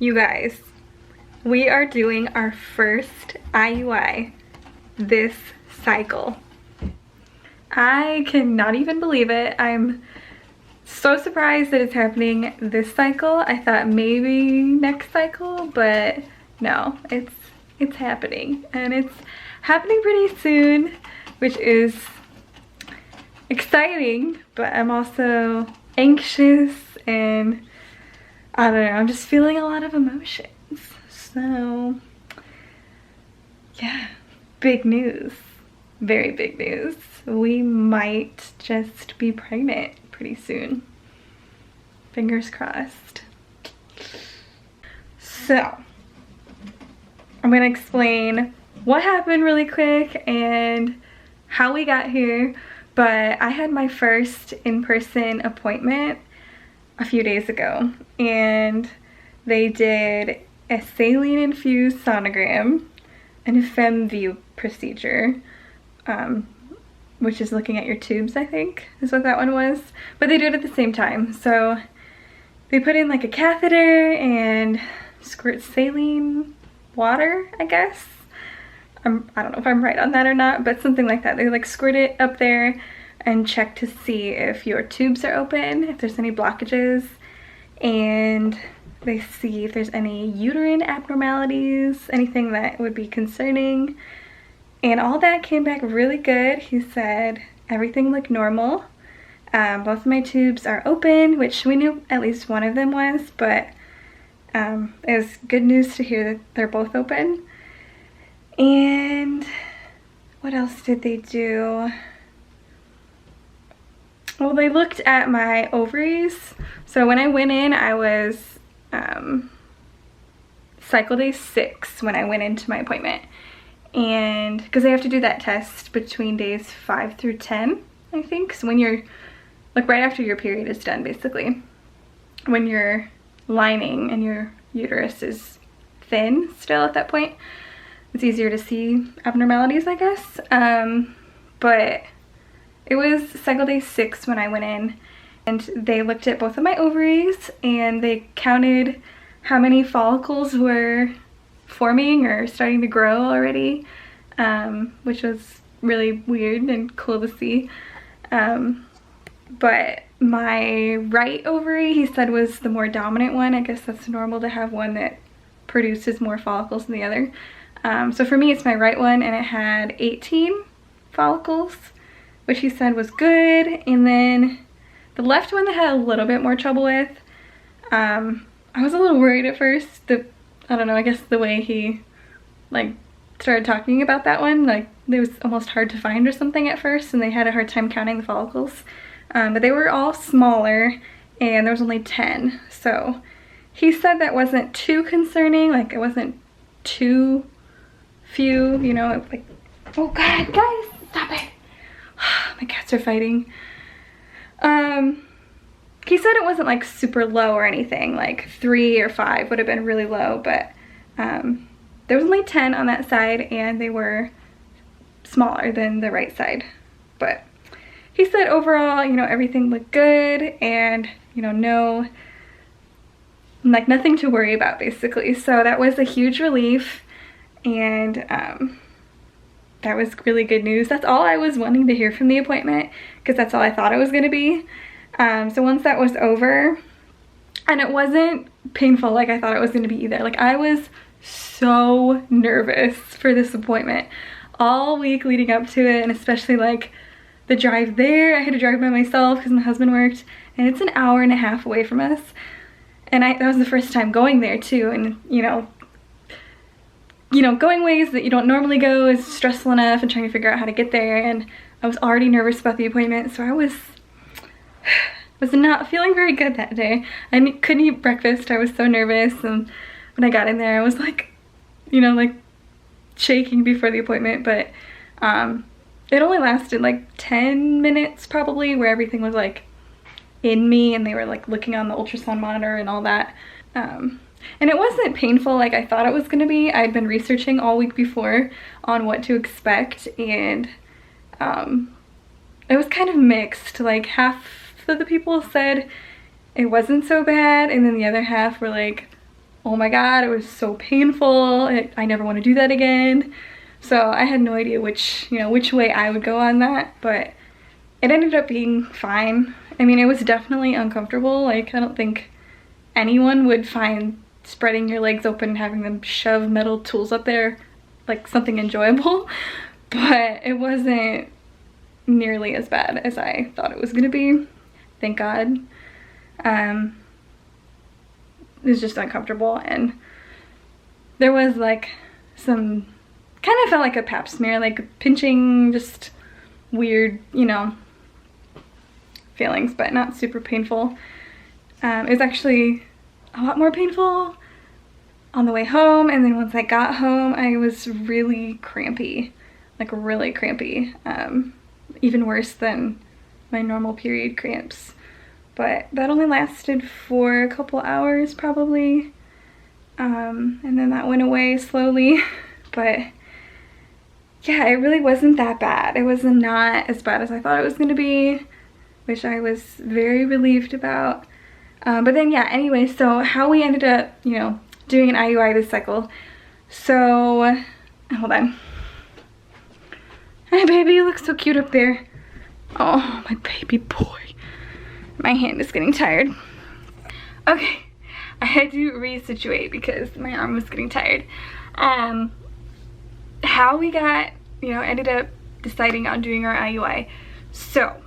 You guys, we are doing our first IUI this cycle. I cannot even believe it. I'm so surprised that it's happening this cycle. I thought maybe next cycle, but no, it's happening, and it's happening pretty soon, which is exciting, but I'm also anxious and I don't know, I'm just feeling a lot of emotions. So yeah, big news, very big news. We might just be pregnant pretty soon. Fingers crossed. So I'm gonna explain what happened really quick and how we got here, but I had my first in-person appointment a few days ago, and they did a saline infused sonogram and a FemView procedure, which is looking at your tubes, I think is what that one was, but they do it at the same time. So they put in like a catheter and squirt saline water, I guess. I don't know if I'm right on that or not, but something like that. They like squirt it up there and check to see if your tubes are open, if there's any blockages, and they see if there's any uterine abnormalities, anything that would be concerning. And all that came back really good. He said everything looked normal. Both of my tubes are open, which we knew at least one of them was, but it was good news to hear that they're both open. And what else did they do? Well, they looked at my ovaries. So when I went in, I was cycle day 6 when I went into my appointment. And because they have to do that test between days 5 through 10, I think. So when you're, like right after your period is done, basically. When your lining and your uterus is thin still at that point, it's easier to see abnormalities, I guess. But it was cycle day 6 when I went in, and they looked at both of my ovaries and they counted how many follicles were forming or starting to grow already, which was really weird and cool to see. But my right ovary, he said, was the more dominant one. I guess that's normal to have one that produces more follicles than the other. So for me, it's my right one, and it had 18 follicles, which he said was good. And then the left one that I had a little bit more trouble with, I was a little worried at first. I don't know, I guess the way he like started talking about that one, like it was almost hard to find or something at first, and they had a hard time counting the follicles. But they were all smaller, and there was only 10. So he said that wasn't too concerning, like it wasn't too few, you know, like, oh God, guys, stop it. My cats are fighting. He said it wasn't like super low or anything, like 3 or 5 would have been really low, but there was only 10 on that side, and they were smaller than the right side. But he said overall, you know, everything looked good, and you know, like nothing to worry about basically. So that was a huge relief, and that was really good news. That's all I was wanting to hear from the appointment, because that's all I thought it was going to be. So once that was over, and it wasn't painful like I thought it was going to be either. Like I was so nervous for this appointment all week leading up to it, and especially like the drive there. I had to drive by myself because my husband worked, and it's an hour and a half away from us. And that was the first time going there too, and you know, going ways that you don't normally go is stressful enough, and trying to figure out how to get there. And I was already nervous about the appointment, so I was not feeling very good that day. I couldn't eat breakfast. I was so nervous, and when I got in there, I was like, you know, like shaking before the appointment. But it only lasted like 10 minutes probably, where everything was like in me, and they were like looking on the ultrasound monitor and all that. And it wasn't painful like I thought it was going to be. I'd been researching all week before on what to expect, and it was kind of mixed. Like half of the people said it wasn't so bad, and then the other half were like, oh my god, it was so painful. I never want to do that again. So I had no idea which way I would go on that, but it ended up being fine. I mean, it was definitely uncomfortable. Like, I don't think anyone would find spreading your legs open and having them shove metal tools up there like something enjoyable, but it wasn't nearly as bad as I thought it was gonna be. Thank God. It was just uncomfortable, and there was like some, kind of felt like a pap smear, like pinching, just weird, you know, feelings, but not super painful. It was actually a lot more painful on the way home, and then once I got home I was really crampy, like really crampy, even worse than my normal period cramps. But that only lasted for a couple hours probably, and then that went away slowly. But yeah, it really wasn't that bad. It was not as bad as I thought it was going to be, which I was very relieved about. But then yeah, anyway, so how we ended up, you know, doing an IUI this cycle. So, hold on. Hi baby, you look so cute up there. Oh, my baby boy. My hand is getting tired. Okay, I had to resituate because my arm was getting tired. How we got, you know, ended up deciding on doing our IUI. So,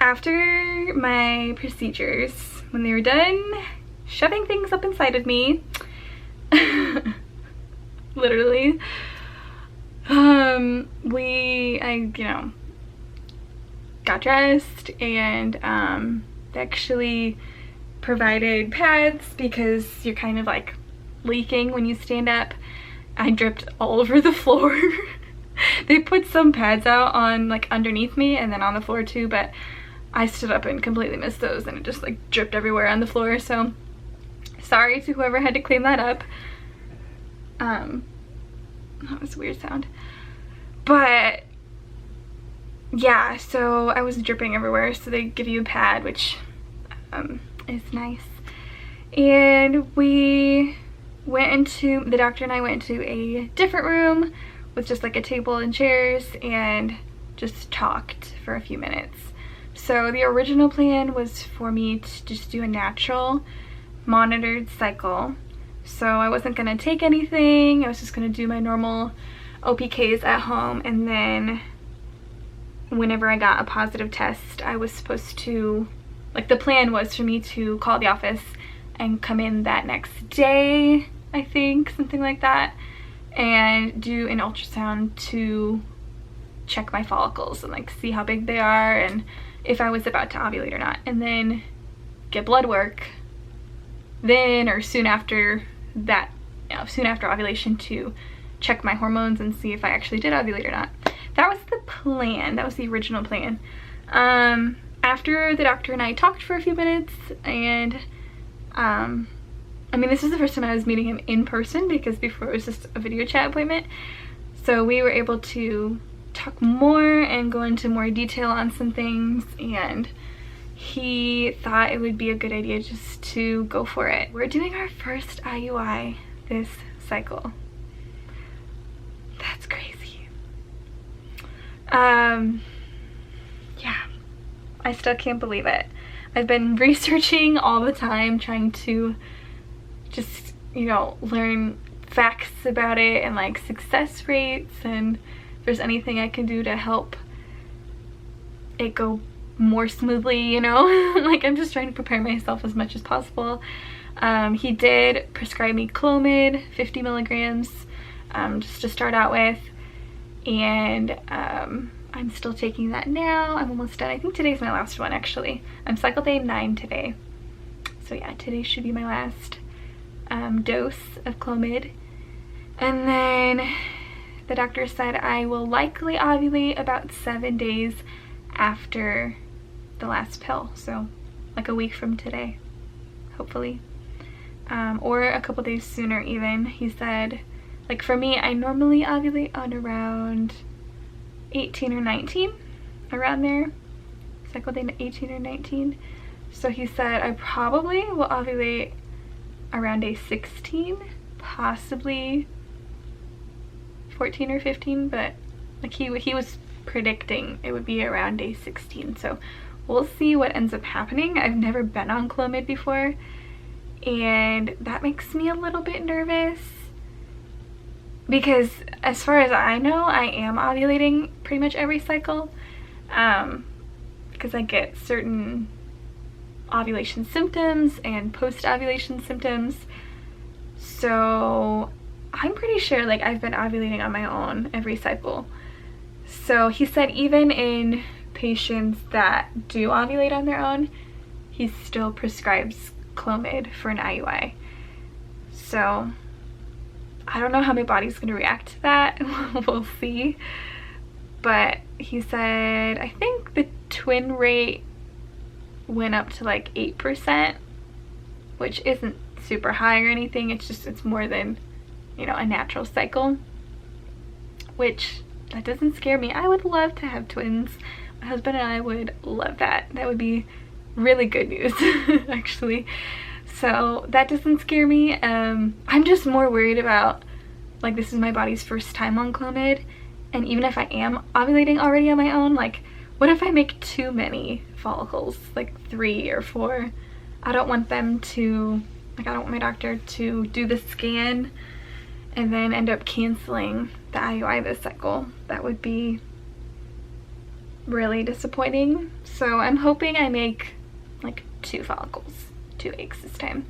after my procedures, when they were done shoving things up inside of me, literally, I, you know, got dressed, and they actually provided pads because you're kind of like leaking when you stand up. I dripped all over the floor. They put some pads out on like underneath me and then on the floor too, but I stood up and completely missed those, and it just like dripped everywhere on the floor. So sorry to whoever had to clean that up. That was a weird sound. But yeah, so I was dripping everywhere, so they give you a pad, which is nice. And we went into, the doctor and I went into a different room with just like a table and chairs and just talked for a few minutes. So the original plan was for me to just do a natural monitored cycle. So I wasn't gonna take anything, I was just gonna do my normal OPKs at home, and then whenever I got a positive test, I was supposed to, like, the plan was for me to call the office and come in that next day, I think, something like that, and do an ultrasound to check my follicles and like see how big they are and if I was about to ovulate or not, and then get blood work then or soon after that, you know, soon after ovulation, to check my hormones and see if I actually did ovulate or not. That was the plan. That was the original plan. After the doctor and I talked for a few minutes, and I mean, this is the first time I was meeting him in person, because before it was just a video chat appointment. So we were able to talk more and go into more detail on some things, and he thought it would be a good idea just to go for it. We're doing our first IUI this cycle. That's crazy. Yeah, I still can't believe it. I've been researching all the time, trying to just, you know, learn facts about it and like success rates, and if there's anything I can do to help it go more smoothly, you know. Like, I'm just trying to prepare myself as much as possible. He did prescribe me Clomid, 50 milligrams, just to start out with, and I'm still taking that now. I'm almost done. I think today's my last one, actually. I'm cycle day 9 today. So yeah, today should be my last dose of Clomid. And then the doctor said I will likely ovulate about 7 days after the last pill. So like a week from today, hopefully. Or a couple days sooner even. He said, like, for me, I normally ovulate on around 18 or 19, around there, cycle day 18 or 19. So he said I probably will ovulate around day 16, possibly 14 or 15, but like he was predicting it would be around day 16, so we'll see what ends up happening. I've never been on Clomid before, and that makes me a little bit nervous because as far as I know, I am ovulating pretty much every cycle, because I get certain ovulation symptoms and post-ovulation symptoms, so I'm pretty sure like I've been ovulating on my own every cycle. So he said even in patients that do ovulate on their own, he still prescribes Clomid for an IUI. So I don't know how my body's going to react to that. We'll see. But he said I think the twin rate went up to like 8%, which isn't super high or anything. It's just, it's more than, you know, a natural cycle, which that doesn't scare me. I would love to have twins. My husband and I would love that. That would be really good news actually. So that doesn't scare me. I'm just more worried about, like, this is my body's first time on Clomid, and even if I am ovulating already on my own, like, what if I make too many follicles, like 3 or 4? I don't want them to, like, I don't want my doctor to do the scan and then end up canceling the IUI this cycle. That would be really disappointing. So I'm hoping I make like 2 follicles, 2 eggs this time.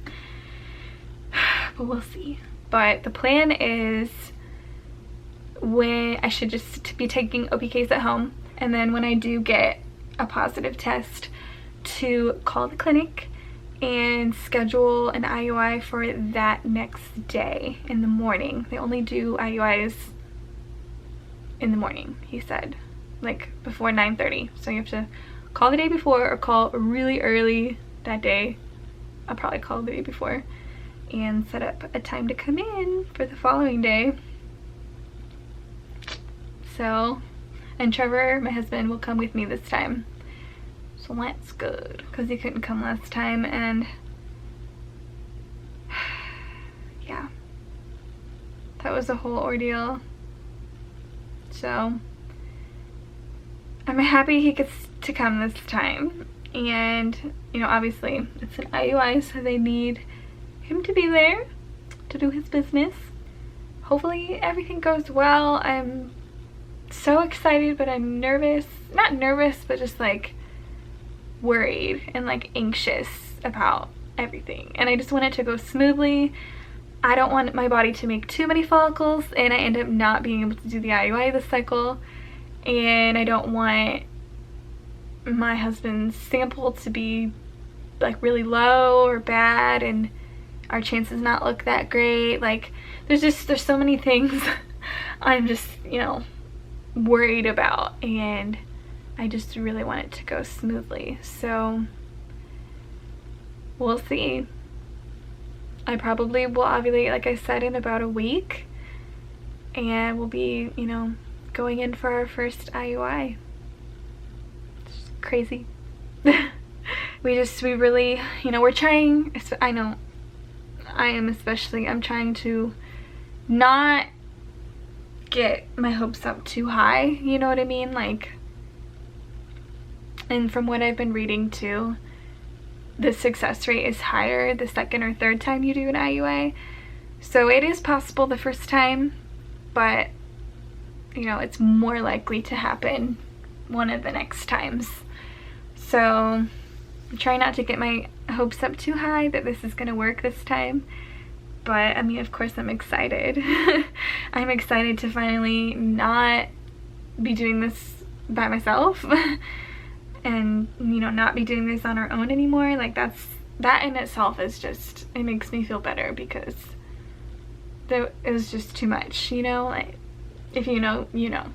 But we'll see. But the plan is when I should just be taking OPKs at home, and then when I do get a positive test, to call the clinic and schedule an IUI for that next day in the morning. They only do IUIs in the morning, he said, like before 9:30. So you have to call the day before or call really early that day. I'll probably call the day before and set up a time to come in for the following day. So, and Trevor, my husband, will come with me this time. So that's good, because he couldn't come last time, and yeah, that was a whole ordeal. So I'm happy he gets to come this time, and you know, obviously it's an IUI, so they need him to be there to do his business. Hopefully everything goes well. I'm so excited, but I'm nervous. Not nervous, but just like worried and like anxious about everything, and I just want it to go smoothly. I don't want my body to make too many follicles and I end up not being able to do the IUI this cycle, and I don't want my husband's sample to be like really low or bad and our chances not look that great. Like there's so many things I'm just, you know, worried about, and I just really want it to go smoothly. So we'll see. I probably will ovulate, like I said, in about a week, and we'll be, you know, going in for our first IUI. It's crazy. we really, you know, we're trying, I know I am especially, I'm trying to not get my hopes up too high, you know what I mean? Like, and from what I've been reading too, the success rate is higher the second or third time you do an IUI. So it is possible the first time, but you know, it's more likely to happen one of the next times. So I'm trying not to get my hopes up too high that this is gonna work this time. But I mean, of course I'm excited. I'm excited to finally not be doing this by myself. And you know, not be doing this on our own anymore. Like that in itself is just, it makes me feel better, because it was just too much, you know, like if you know, you know,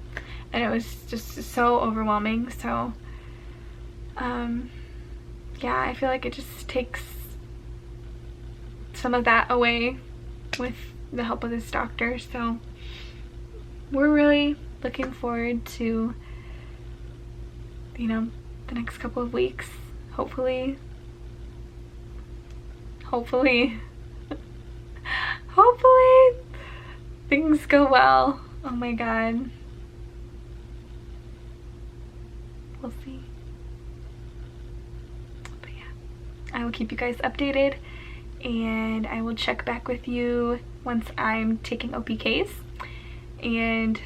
and it was just so overwhelming. So yeah, I feel like it just takes some of that away with the help of this doctor. So we're really looking forward to, you know, the next couple of weeks. Hopefully hopefully things go well. Oh my god. We'll see. But yeah, I will keep you guys updated, and I will check back with you once I'm taking OPKs, and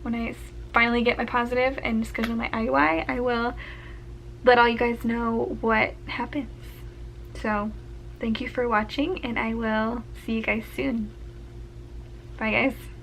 when I finally get my positive and schedule my IUI, I will let all you guys know what happens. So thank you for watching, and I will see you guys soon. Bye guys.